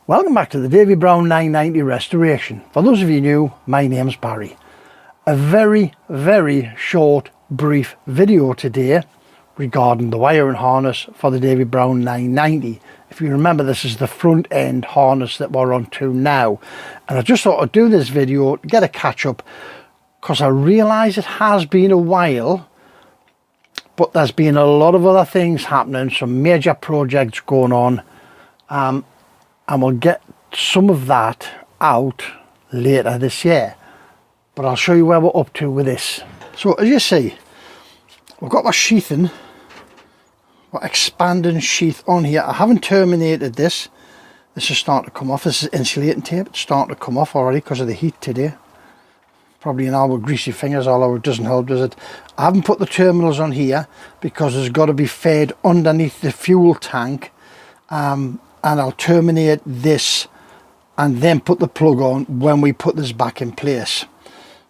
Welcome back to the Davy Brown 990 restoration. For those of you new, my name's Barry. A very short, brief video today regarding the wiring harness for the Davy Brown 990. If you remember, this is the front end harness that we're on to now. And I just thought I'd do this video to get a catch up because I realise it has been a while, but there's been a lot of other things happening, some major projects going on. And we'll get some of that out later this year, but I'll show you where we're up to with this. So as you see, we've got our sheathing, our expanding sheath on here. I haven't terminated this. This is starting to come off. This is insulating tape. It's starting to come off already because of the heat today. Probably an hour with greasy fingers, although it doesn't help, does it? I haven't put the terminals on here because there's got to be fed underneath the fuel tank. And I'll terminate this and then put the plug on when we put this back in place.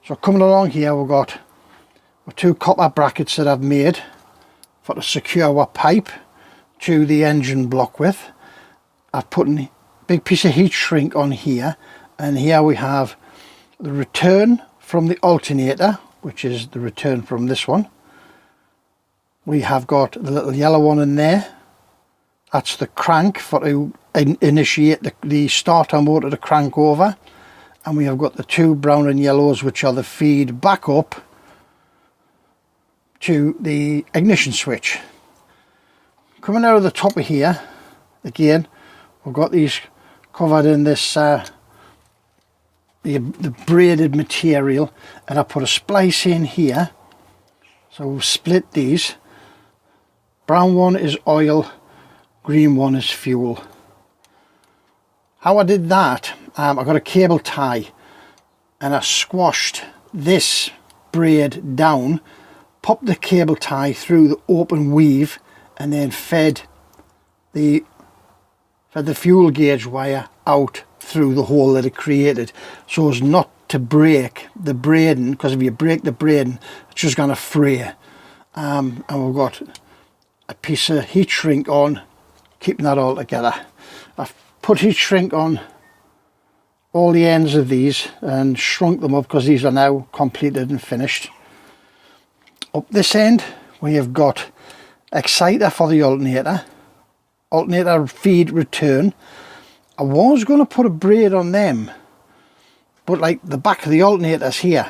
So coming along here, we've got our two copper brackets that I've made for to secure our pipe to the engine block with. I've put a big piece of heat shrink on here, and here we have the return from the alternator, which is the return from this one. We have got the little yellow one in there. That's the crank for to initiate the starter motor to crank over. And we have got the two brown and yellows, which are the feed back up to the ignition switch. Coming out of the top of here, again, we've got these covered in this the braided material, and I put a splice in here. So we'll split these. Brown one is oil, green one is fuel. How I did that, I got a cable tie and I squashed this braid down, popped the cable tie through the open weave, and then fed the fuel gauge wire out through the hole that it created, so as not to break the braiding, because if you break the braiding, it's just going to fray. And we've got a piece of heat shrink on, keeping that all together. I've put heat shrink on all the ends of these and shrunk them up because these are now completed and finished. Up this end we have got exciter for the alternator feed return. I was going to put a braid on them, but like the back of the alternator's here,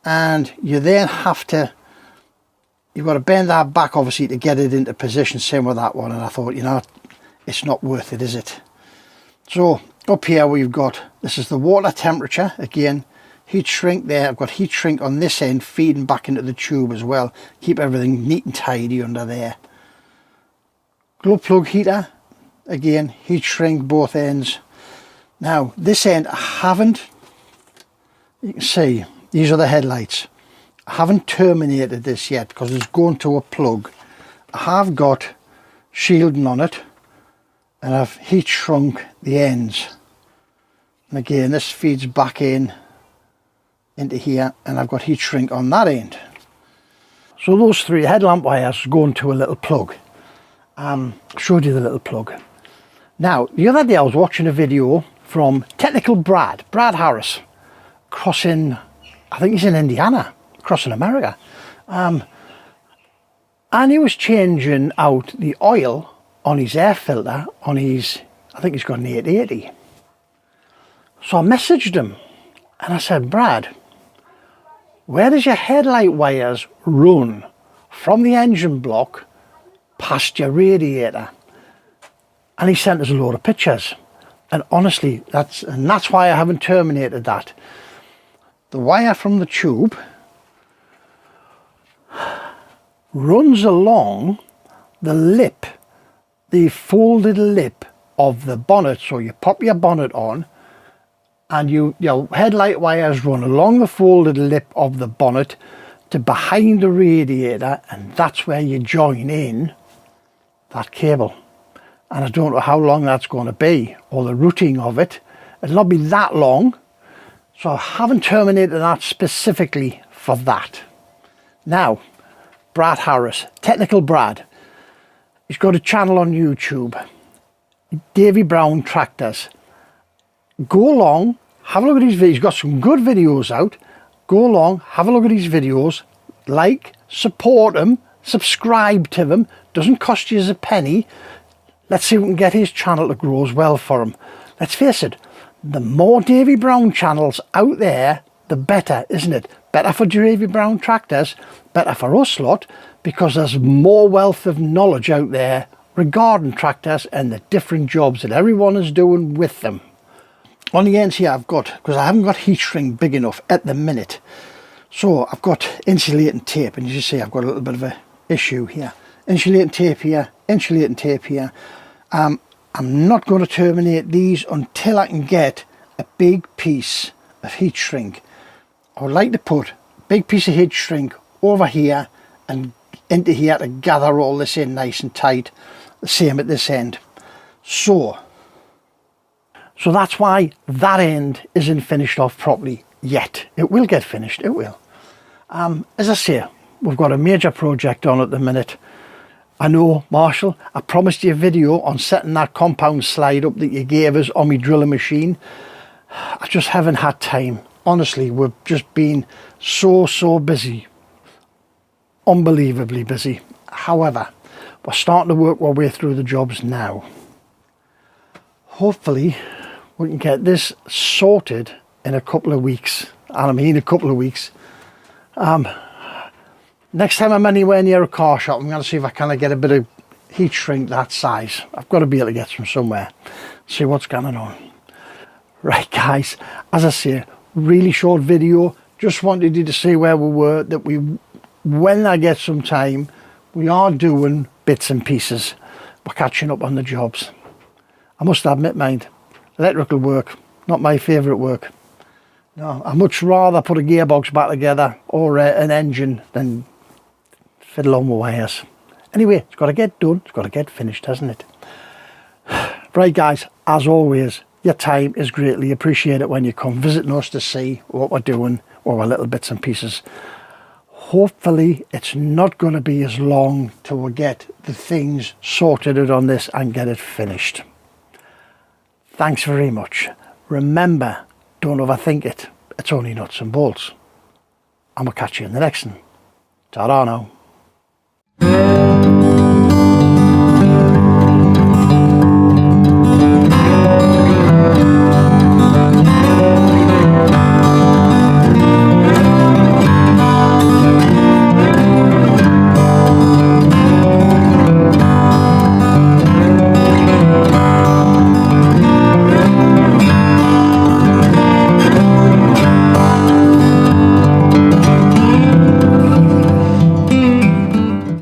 and you then have to, you've got to bend that back obviously to get it into position. Same with that one, and I thought, you know, it's not worth it, is it? So up here we've got, this is the water temperature, again heat shrink there. I've got heat shrink on this end feeding back into the tube as well, keep everything neat and tidy under there. Glow plug heater, again heat shrink both ends. Now this end I haven't, you can see these are the headlights. I haven't terminated this yet because it's going to a plug. I have got shielding on it, and I've heat shrunk the ends. And again, this feeds back in into here, and I've got heat shrink on that end. So those three headlamp wires go into a little plug. Showed you the little plug. Now, the other day I was watching a video from Technical Brad Harris, crossing, I think he's in Indiana, crossing America, and he was changing out the oil on his air filter on his, I think he's got an 880. So I messaged him and I said, Brad, where does your headlight wires run from the engine block past your radiator? And he sent us a load of pictures, and honestly that's why I haven't terminated that. The wire from the tube runs along the lip, the folded lip of the bonnet. So you pop your bonnet on, and your headlight wires run along the folded lip of the bonnet to behind the radiator, and that's where you join in that cable. And I don't know how long that's going to be, or the routing of it. It'll not be that long, so I haven't terminated that specifically for that. Now, Brad Harris, Technical Brad, he's got a channel on YouTube. Davy Brown tractors. Go along, have a look at his videos. He's got some good videos out. Go along, have a look at his videos, like, support him, subscribe to him. Doesn't cost you a penny. Let's see if we can get his channel to grow as well for him. Let's face it, the more Davy Brown channels out there, the better, isn't it? Better for Davy Brown tractors, better for us lot, because there's more wealth of knowledge out there regarding tractors and the different jobs that everyone is doing with them. On the ends here I've got, because I haven't got heat shrink big enough at the minute, so I've got insulating tape, and as you see I've got a little bit of an issue here. Insulating tape here, insulating tape here. I'm not going to terminate these until I can get a big piece of heat shrink. I would like to put a big piece of heat shrink over here and into here to gather all this in nice and tight. The same at this end. So that's why that end isn't finished off properly yet. It will get finished, it will. As I say, we've got a major project on at the minute. I know, Marshall, I promised you a video on setting that compound slide up that you gave us on my drilling machine. I just haven't had time. Honestly, we've just been so busy. Unbelievably busy. However, we're starting to work our way through the jobs now. Hopefully, we can get this sorted in a couple of weeks. And I mean a couple of weeks. Next time I'm anywhere near a car shop, I'm going to see if I can get a bit of heat shrink that size. I've got to be able to get some somewhere. See what's going on. Right guys, as I say, really short video. Just wanted you to see where we were, that when I get some time, we are doing bits and pieces. We're catching up on the jobs. I must admit, mind, electrical work, not my favourite work. No, I'd much rather put a gearbox back together or an engine than fiddle on with wires. Anyway, it's got to get done, it's got to get finished, hasn't it? Right guys, as always, your time is greatly appreciated when you come visiting us to see what we're doing, or our little bits and pieces. Hopefully it's not going to be as long till we get the things sorted out on this and get it finished. Thanks very much. Remember, don't overthink it. It's only nuts and bolts. And we'll catch you in the next one. Ta-ra now.